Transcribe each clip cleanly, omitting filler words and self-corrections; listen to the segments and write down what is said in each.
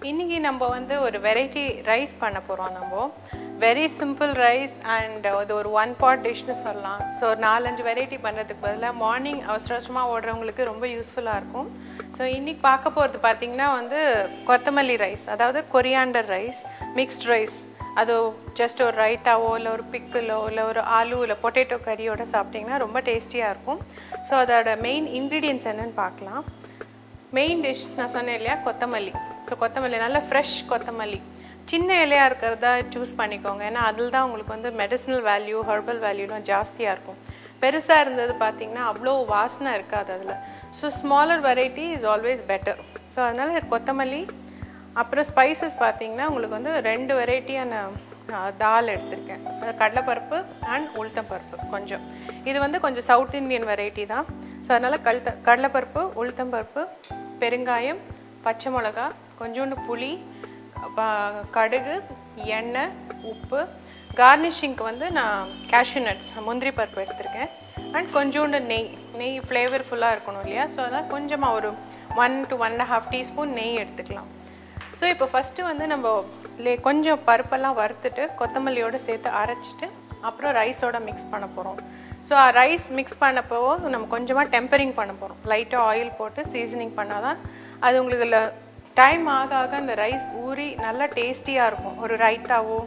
இன்னைக்கு நம்ம வந்து ஒரு வெரைட்டி ரைஸ் பண்ண போகிறோம். நம்ம வெரி சிம்பிள் ரைஸ் அண்ட் அது ஒரு ஒன் பாட் டிஷ்னு சொல்லலாம். ஸோ 4-5 வெரைட்டி பண்ணுறதுக்கு பதிலாக மார்னிங் அவசர அவசரமாக ஓடுறவங்களுக்கு ரொம்ப யூஸ்ஃபுல்லாக இருக்கும். ஸோ இன்றைக்கி பார்க்க போகிறது பார்த்திங்கன்னா வந்து கொத்தமல்லி ரைஸ், அதாவது கொரியாண்டர் ரைஸ், மிக்ஸ்ட் ரைஸ். அது ஜஸ்ட் ஒரு ரைத்தாவோ இல்லை ஒரு பிக்கிலோ இல்லை ஒரு ஆலு இல்லை பொட்டேட்டோ கறியோட சாப்பிட்டிங்கன்னா ரொம்ப டேஸ்டியாக இருக்கும். ஸோ அதோட மெயின் இன்க்ரீடியன்ட்ஸ் என்னென்னு பார்க்கலாம். மெயின் டிஷ் நான் சொன்னேன் இல்லையா, கொத்தமல்லி. ஸோ கொத்தமல்லி நல்ல ஃப்ரெஷ் கொத்தமல்லி, சின்ன இலையாக இருக்கிறதா சூஸ் பண்ணிக்கோங்க. ஏன்னா அதில் தான் உங்களுக்கு வந்து மெடிசினல் வேல்யூ, ஹெர்பல் வேல்யூலாம் ஜாஸ்தியாக இருக்கும். பெருசாக இருந்தது பார்த்திங்கன்னா அவ்வளோ வாசனை இருக்காது அதில். So smaller variety is always better. So அதனால் கொத்தமல்லி. அப்புறம் ஸ்பைசஸ் பார்த்திங்கன்னா உங்களுக்கு வந்து 2 வெரைட்டியான தால் எடுத்திருக்கேன். அது கடலைப்பருப்பு அண்ட் உளுத்தம்பருப்பு கொஞ்சம். இது வந்து கொஞ்சம் சவுத் இந்தியன் வெரைட்டி தான். ஸோ அதனால் கடலைப்பருப்பு, உளுத்தம்பருப்பு, பெருங்காயம், பச்சை மிளகா, கொஞ்சோண்டு புளி, கடுகு, எண்ணெய், உப்பு. கார்னிஷிங்க்கு வந்து நான் கேஷ்யூ நட்ஸ், முந்திரி பருப்பு எடுத்திருக்கேன். அண்ட் கொஞ்சோண்டு நெய் ஃப்ளேவர்ஃபுல்லாக இருக்கணும் இல்லையா. ஸோ அதனால் கொஞ்சமாக ஒரு 1 to 1.5 டீஸ்பூன் நெய் எடுத்துக்கலாம். ஸோ இப்போ ஃபஸ்ட்டு வந்து நம்ம கொஞ்சம் பருப்பெல்லாம் வறுத்துட்டு கொத்தமல்லியோடு சேர்த்து அரைச்சிட்டு அப்புறம் ரைஸோட மிக்ஸ் பண்ண போகிறோம். ஸோ ரைஸ் மிக்ஸ் பண்ணப்போ நம்ம கொஞ்சமாக டெம்பரிங் பண்ண போகிறோம். லைட்டாக ஆயில் போட்டு சீசனிங் பண்ணால் தான் அது உங்களுக்கு டைம் ஆக ஆக அந்த ரைஸ் ஊறி நல்லா டேஸ்டியாக இருக்கும். ஒரு ரைத்தாவோ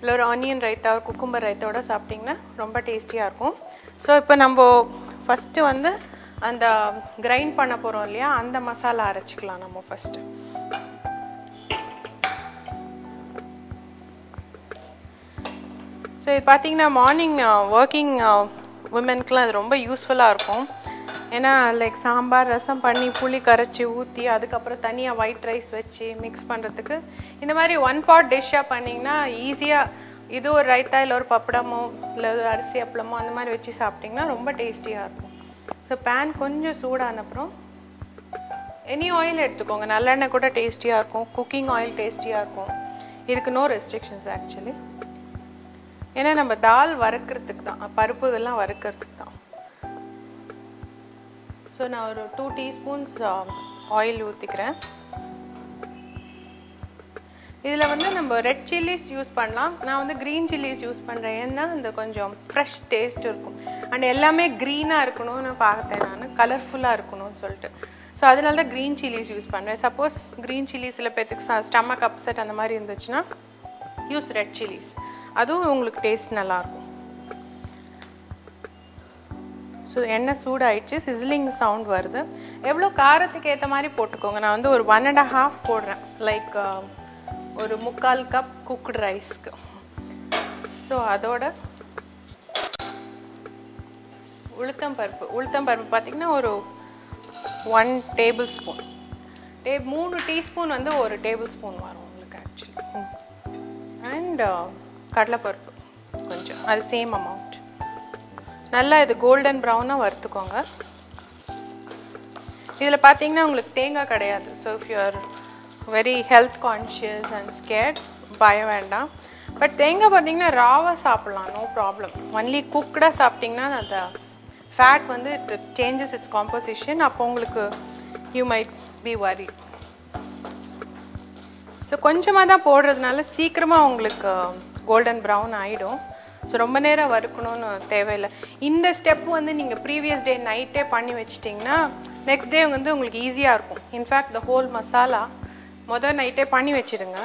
இல்லை ஒரு ஆனியன் ரைத்தாவோ குக்கும்பர் ரைத்தாவோட சாப்பிட்டிங்கன்னா ரொம்ப டேஸ்டியாக இருக்கும். ஸோ இப்போ நம்ம ஃபஸ்ட்டு வந்து அந்த கிரைண்ட் பண்ண போகிறோம் இல்லையா, அந்த மசாலா அரைச்சிக்கலாம் நம்ம ஃபஸ்ட்டு. ஸோ இது பார்த்திங்கன்னா மார்னிங் ஒர்க்கிங் உமனுக்குலாம் அது ரொம்ப யூஸ்ஃபுல்லாக இருக்கும். ஏன்னா லைக் சாம்பார் ரசம் பண்ணி புளி கரைச்சி ஊற்றி அதுக்கப்புறம் தனியாக ஒயிட் ரைஸ் வச்சு மிக்ஸ் பண்ணுறதுக்கு இந்த மாதிரி ஒன் பாட் டிஷ்ஷாக பண்ணிங்கன்னா ஈஸியாக இது ஒரு ரைத்தா இல்லை ஒரு பப்படமோ இல்லை ஒரு அரிசி அப்பளமோ அந்த மாதிரி வச்சு சாப்பிட்டிங்கன்னா ரொம்ப டேஸ்டியாக இருக்கும். ஸோ பேன் கொஞ்சம் சூடான அப்புறம் எனி ஆயில் எடுத்துக்கோங்க. நல்லெண்ணெய் கூட டேஸ்டியாக இருக்கும், குக்கிங் ஆயில் டேஸ்டியாக இருக்கும். இதுக்கு நோ ரெஸ்ட்ரிக்ஷன்ஸ் ஆக்சுவலி. ஏன்னா நம்ம தால் வறுக்கிறதுக்கு தான், பருப்பு இதெல்லாம் வறுக்கிறதுக்கு தான். ஸோ நான் ஒரு 2 டீஸ்பூன்ஸ் ஆயில் ஊற்றிக்கிறேன். இதில் வந்து நம்ம ரெட் சில்லிஸ் யூஸ் பண்ணலாம். நான் வந்து க்ரீன் சில்லிஸ் யூஸ் பண்ணுறேன். ஏன்னா அந்த கொஞ்சம் ஃப்ரெஷ் டேஸ்ட் இருக்கும். அண்ட் எல்லாமே க்ரீனாக இருக்கணும்னு பார்த்தேன், நான் கலர்ஃபுல்லாக இருக்கணும்னு சொல்லிட்டு. ஸோ அதனால தான் க்ரீன் சில்லிஸ் யூஸ் பண்ணுறேன். சப்போஸ் க்ரீன் சில்லிஸ் சில பேர்த்துக்கு ஸ்டமக் அப்செட் அந்த மாதிரி இருந்துச்சுன்னா யூஸ் ரெட் சில்லிஸ். அதுவும் உங்களுக்கு டேஸ்ட் நல்லாயிருக்கும். ஸோ எண்ணெய் சூடாயிடுச்சு, சிஸ்லிங் சவுண்ட் வருது. எவ்வளோ காரத்துக்கு ஏற்ற மாதிரி போட்டுக்கோங்க. நான் வந்து ஒரு 1.5 போடுறேன், லைக் ஒரு 3/4 கப் குக்டு ரைஸ்க்கு. ஸோ அதோட உளுத்தம்பருப்பு பார்த்திங்கன்னா ஒரு 1 டேபிள் ஸ்பூன். 3 டீஸ்பூன் வந்து ஒரு டேபிள் ஸ்பூன் வரும் உங்களுக்கு ஆக்சுவலி. அண்ட் கடலைப்பருப்பு கொஞ்சம், அது சேம் அமௌண்ட். நல்லா இது கோல்டன் ப்ரௌனாக வறுத்துக்கோங்க. இதில் பார்த்தீங்கன்னா உங்களுக்கு தேங்காய் கிடையாது. So if you are very health conscious and scared, பயம் வேண்டாம். பட் தேங்காய் பார்த்தீங்கன்னா ராவாக சாப்பிட்லாம், நோ ப்ராப்ளம். ஒன்லி குக்டாக சாப்பிட்டிங்கன்னா அந்த ஃபேட் வந்து இட் சேஞ்சஸ் இட்ஸ் காம்போசிஷன். அப்போ உங்களுக்கு யூ மைட் பி வரி. ஸோ கொஞ்சமாக தான் போடுறதுனால சீக்கிரமாக உங்களுக்கு கோல்டன் ப்ரௌன் ஆகிடும். ஸோ ரொம்ப நேரம் வறுக்கணும்னு தேவையில்லை. இந்த ஸ்டெப் வந்து நீங்கள் ப்ரீவியஸ் டே நைட்டே பண்ணி வச்சிட்டிங்கன்னா நெக்ஸ்ட் டே வந்து உங்களுக்கு ஈஸியாக இருக்கும். இன்ஃபேக்ட் த ஹோல் மசாலா மொதல் நைட்டே பண்ணி வச்சுடுங்க.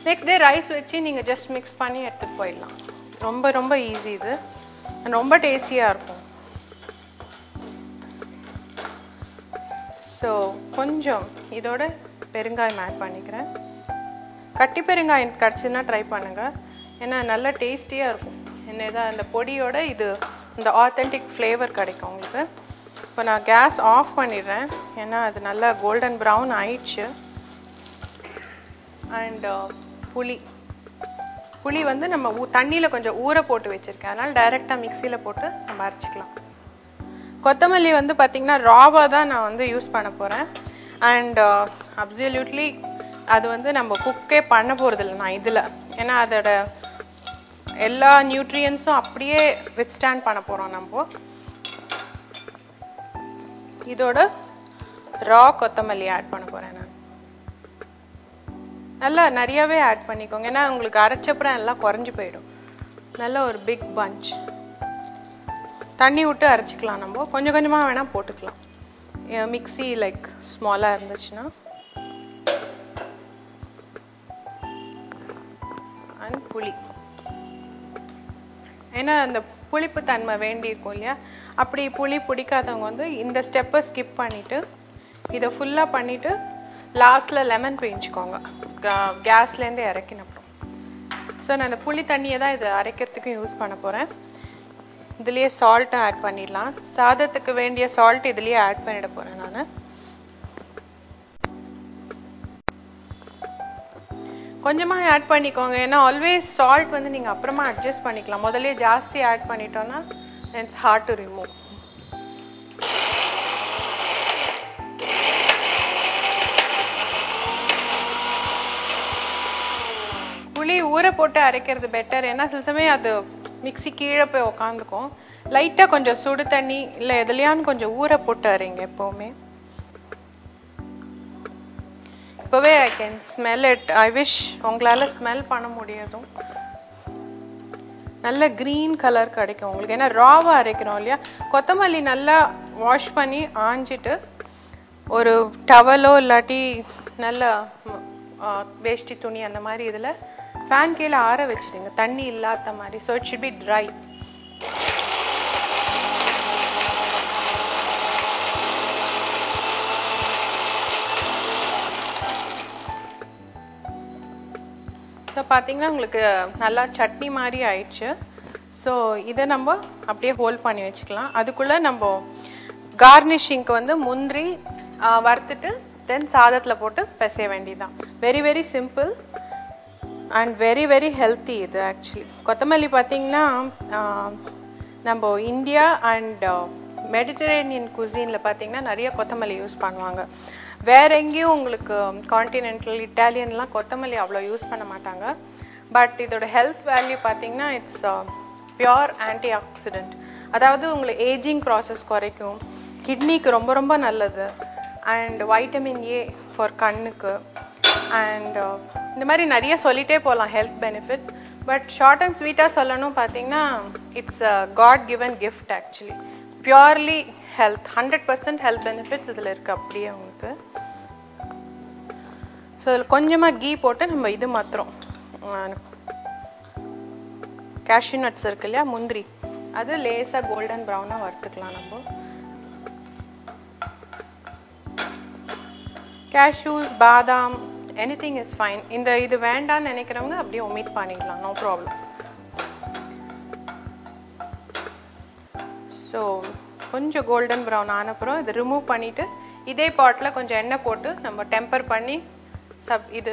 நெக்ஸ்ட் டே ரைஸ் வச்சு நீங்கள் ஜஸ்ட் மிக்ஸ் பண்ணி எடுத்துகிட்டு போயிடலாம். ரொம்ப ரொம்ப ஈஸி இது, ரொம்ப டேஸ்டியாக இருக்கும். ஸோ கொஞ்சம் இதோட பெருங்காயம் ஆட் பண்ணிக்கிறேன். கட்டி பெருங்காயம் கிடச்சிதுன்னா ட்ரை பண்ணுங்கள், ஏன்னா நல்லா டேஸ்டியாக இருக்கும். என்னதான் அந்த பொடியோட இது இந்த ஆத்தென்டிக் ஃப்ளேவர் கிடைக்கும் உங்களுக்கு. இப்போ நான் கேஸ் ஆஃப் பண்ணிடுறேன், ஏன்னா அது நல்லா கோல்டன் ப்ரௌன் ஆயிடுச்சு. அண்ட் புளி வந்து நம்ம தண்ணியில் கொஞ்சம் ஊற போட்டு வச்சுருக்கேன், அதனால் டைரெக்டாக மிக்சியில் போட்டு நம்ம அரைச்சிக்கலாம். கொத்தமல்லி வந்து பார்த்திங்கன்னா ராவாக தான் நான் வந்து யூஸ் பண்ண போகிறேன். அண்ட் அப்சல்யூட்லி அது வந்து நம்ம குக்கே பண்ண போகிறதில்ல நான் இதில். ஏன்னா அதோட எல்லா நியூட்ரியன்ஸும் அப்படியே வித்ஸ்டாண்ட் பண்ண போகிறோம் நம்ம. இதோட ரா கொத்தமல்லி ஆட் பண்ண போகிறேன் நான். நல்லா நிறையவே ஆட் பண்ணிக்கோங்க, ஏன்னா உங்களுக்கு அரைச்சப்புறம் எல்லாம் குறைஞ்சி போயிடும். நல்ல ஒரு பிக் பஞ்ச் தண்ணி விட்டு அரைச்சிக்கலாம். நம்ம கொஞ்சம் கொஞ்சமாக வேணால் போட்டுக்கலாம், மிக்ஸி லைக் ஸ்மாலாக இருந்துச்சுன்னா. அண்ட் புளி, ஏன்னா அந்த புளிப்பு தன்மை வேண்டியிருக்கும் இல்லையா. அப்படி புளி பிடிக்காதவங்க வந்து இந்த ஸ்டெப்பை ஸ்கிப் பண்ணிவிட்டு இதை ஃபுல்லாக பண்ணிவிட்டு லாஸ்ட்டில் லெமன் பிழிஞ்சிக்கோங்க கேஸ்லேருந்து இறக்கினப்புறம். ஸோ நான் அந்த புளி தண்ணியை தான் இதை அரைக்கிறதுக்கும் யூஸ் பண்ண போகிறேன். இதுலேயே சால்ட்டும் ஆட் பண்ணிடலாம். சாதத்துக்கு வேண்டிய சால்ட் இதுலேயே ஆட் பண்ணிட போகிறேன் நான். கொஞ்சமாக ஆட் பண்ணிக்கோங்க, ஏன்னா ஆல்வேஸ் சால்ட் வந்து நீங்கள் அப்புறமா அட்ஜஸ்ட் பண்ணிக்கலாம். முதல்ல ஜாஸ்தி ஆட் பண்ணிட்டோன்னா இட்ஸ் ஹார்ட் டு ரிமூவ். புளி ஊற போட்டு அரைக்கிறது பெட்டர், ஏன்னா சில சமயம் அது மிக்ஸி கீழே போய் உக்காந்துக்கும். லைட்டாக கொஞ்சம் சுடு தண்ணி இல்லை எதுலையான்னு கொஞ்சம் ஊற போட்டு அரைங்க எப்போவுமே. இப்போவே I can smell it. I wish உங்களால் ஸ்மெல் பண்ண முடியதும். நல்ல க்ரீன் கலர் கிடைக்கும் உங்களுக்கு, ஏன்னா ராவாக அரைக்கிறோம் இல்லையா. கொத்தமல்லி நல்லா வாஷ் பண்ணி ஆஞ்சிட்டு ஒரு டவலோ இல்லாட்டி நல்ல வேஷ்டி துணி அந்த மாதிரி இதில் ஃபேன் கீழே ஆற வச்சுடுங்க, தண்ணி இல்லாத மாதிரி. So it should be try. So பார்த்தீங்கன்னா உங்களுக்கு நல்லா சட்னி மாதிரி ஆயிடுச்சு. ஸோ இதை நம்ம அப்படியே ஹோல்ட் பண்ணி வச்சுக்கலாம். அதுக்குள்ளே நம்ம கார்னிஷிங்க்கு வந்து முந்திரி வறுத்துட்டு தென் சாதத்தில் போட்டு பிசைய வேண்டியதுதான். Very very simple and very very healthy இது. ஆக்சுவலி கொத்தமல்லி பார்த்தீங்கன்னா நம்ம இந்தியா அண்ட் மெடிட்டரேனியன் குசீனில் பார்த்தீங்கன்னா நிறைய கொத்தமல்லி யூஸ் பண்ணுவாங்க. வேற எங்கேயும் உங்களுக்கு கான்டினென்டல் இட்டாலியன்லாம் கொத்தமல்லி அவ்வளோ யூஸ் பண்ண மாட்டாங்க. பட் இதோட ஹெல்த் வேல்யூ பார்த்தீங்கன்னா இட்ஸ் பியோர் ஆன்டி ஆக்சிடென்ட். அதாவது உங்களுக்கு ஏஜிங் ப்ராசஸ் குறைக்கும், கிட்னிக்கு ரொம்ப ரொம்ப நல்லது, அண்ட் வைட்டமின் ஏ ஃபார் கண்ணுக்கு, அண்ட் இந்த மாதிரி நிறைய சொல்லிகிட்டே போகலாம் health benefits. But short and ஸ்வீட்டாக சொல்லணும் பார்த்தீங்கன்னா it's god given gift. Actually purely health, 100% health benefits இதில் இருக்குது அப்படியே உங்களுக்கு. ஸோ அதில் கொஞ்சமாக கீ போட்டு நம்ம இது மாத்திரம் கேஷ்யூ நட்ஸ் இருக்கு இல்லையா, முந்திரி, அது லேசாக கோல்டன் ப்ரௌனாக வறுத்துக்கலாம். நம்ம கேஷ்யூஸ், பாதாம், எனிதிங் இஸ் ஃபைன். இது வேண்டான்னு நினைக்கிறவங்க அப்படியே ஒமிட் பண்ணிடலாம், நோ ப்ராப்ளம். ஸோ கொஞ்சம் கோல்டன் ப்ரௌன் ஆனப்புறம் இதை ரிமூவ் பண்ணிவிட்டு இதே பாட்டில் கொஞ்சம் எண்ணெய் போட்டு நம்ம டெம்பர் பண்ணி இது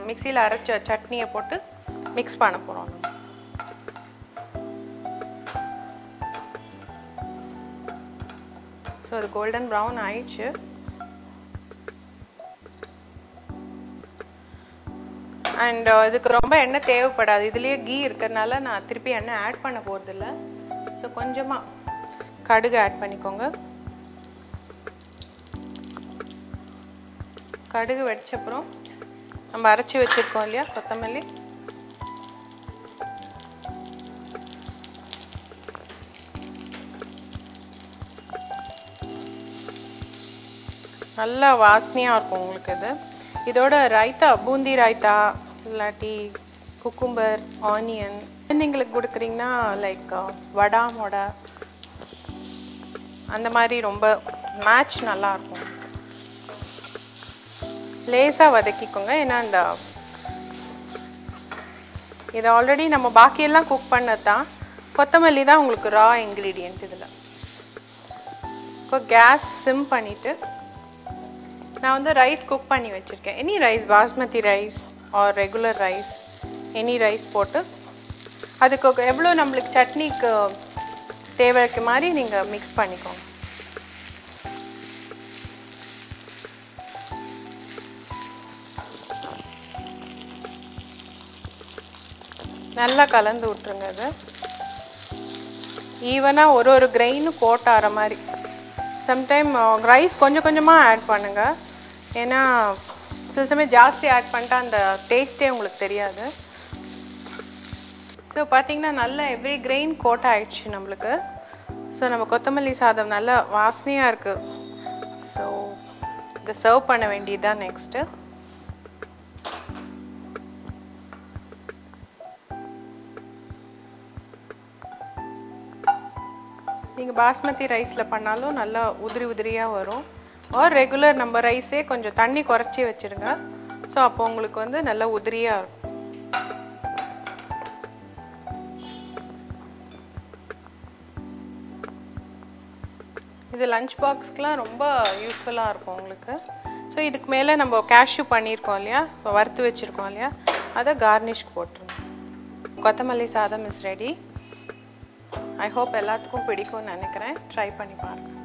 மிக்சியில் அரைச்ச சட்னியை போட்டு மிக்ஸ் பண்ண போகிறோம். ஸோ அது கோல்டன் ப்ரௌன் ஆயிடுச்சு. அண்ட் இதுக்கு ரொம்ப எண்ணெய் தேவைப்படாது, இதுலேயே கீ இருக்கிறதுனால நான் திருப்பி எண்ணெய் ஆட் பண்ண போகிறதில்ல. ஸோ கொஞ்சமாக கடுகு ஆட் பண்ணிக்கோங்க. கடுகு வெடிச்சப்புறம் நம்ம அரைச்சி வச்சுருக்கோம் இல்லையா கொத்தமல்லி, நல்லா வாசனையாக இருக்கும் உங்களுக்கு இது. இதோட ரைத்தா, பூந்தி ரைத்தா இல்லாட்டி குக்கும்பர், ஆனியன் குழந்தைங்களுக்கு கொடுக்குறீங்கன்னா லைக் வடா மொடை அந்த மாதிரி ரொம்ப மேட்ச் நல்லாயிருக்கும். லேசாக வதக்கிக்கோங்க, ஏன்னா இந்த இதை ஆல்ரெடி நம்ம பாக்கியெல்லாம் குக் பண்ணது தான். கொத்தமல்லி தான் உங்களுக்கு ரா இன்க்ரீடியன்ட் இதில். இப்போ கேஸ் சிம் பண்ணிவிட்டு நான் வந்து ரைஸ் குக் பண்ணி வச்சுருக்கேன். Any rice, basmati rice or regular rice, any rice போட்டு அதுக்கு எவ்வளோ நம்மளுக்கு சட்னிக்கு தேவைக்கு மாதிரி நீங்கள் மிக்ஸ் பண்ணிக்கோங்க. நல்லா கலந்து விட்டுருங்க. அது ஈவனாக ஒரு கிரெயினும் கோட் ஆகிற மாதிரி. சம்டைம் ரைஸ் கொஞ்சம் கொஞ்சமாக ஆட் பண்ணுங்கள், ஏன்னா சில சமயம் ஜாஸ்தி ஆட் பண்ணிட்டா அந்த டேஸ்ட்டே உங்களுக்கு தெரியாது. ஸோ பார்த்தீங்கன்னா நல்லா எவ்ரி கிரெயின் கோட் ஆயிடுச்சு நம்மளுக்கு. ஸோ நம்ம கொத்தமல்லி சாதம் நல்லா வாசனையாக இருக்குது. ஸோ இதை சர்வ் பண்ண வேண்டியது தான் நெக்ஸ்ட்டு. நீங்கள் பாஸ்மதி ரைஸில் பண்ணாலும் நல்லா உதிரி உதிரியாக வரும். ஆர் ரெகுலர் நம்ம ரைஸே கொஞ்சம் தண்ணி குறைச்சி வச்சுருங்க. ஸோ அப்போ உங்களுக்கு வந்து நல்லா உதிரியாக இருக்கும். இது லஞ்ச் பாக்ஸ்க்கெலாம் ரொம்ப யூஸ்ஃபுல்லாக இருக்கும் உங்களுக்கு. ஸோ இதுக்கு மேலே நம்ம கேஷ்யூ பண்ணியிருக்கோம் இல்லையா, வறுத்து வச்சுருக்கோம் இல்லையா, அதை கார்னிஷ்க்கு போட்டுருங்க. கொத்தமல்லி சாதம் இஸ் ரெடி. ஐ ஹோப் எல்லாத்துக்கும் பிடிக்கும்னு நினைக்கிறேன். ட்ரை பண்ணி பாருங்கள்.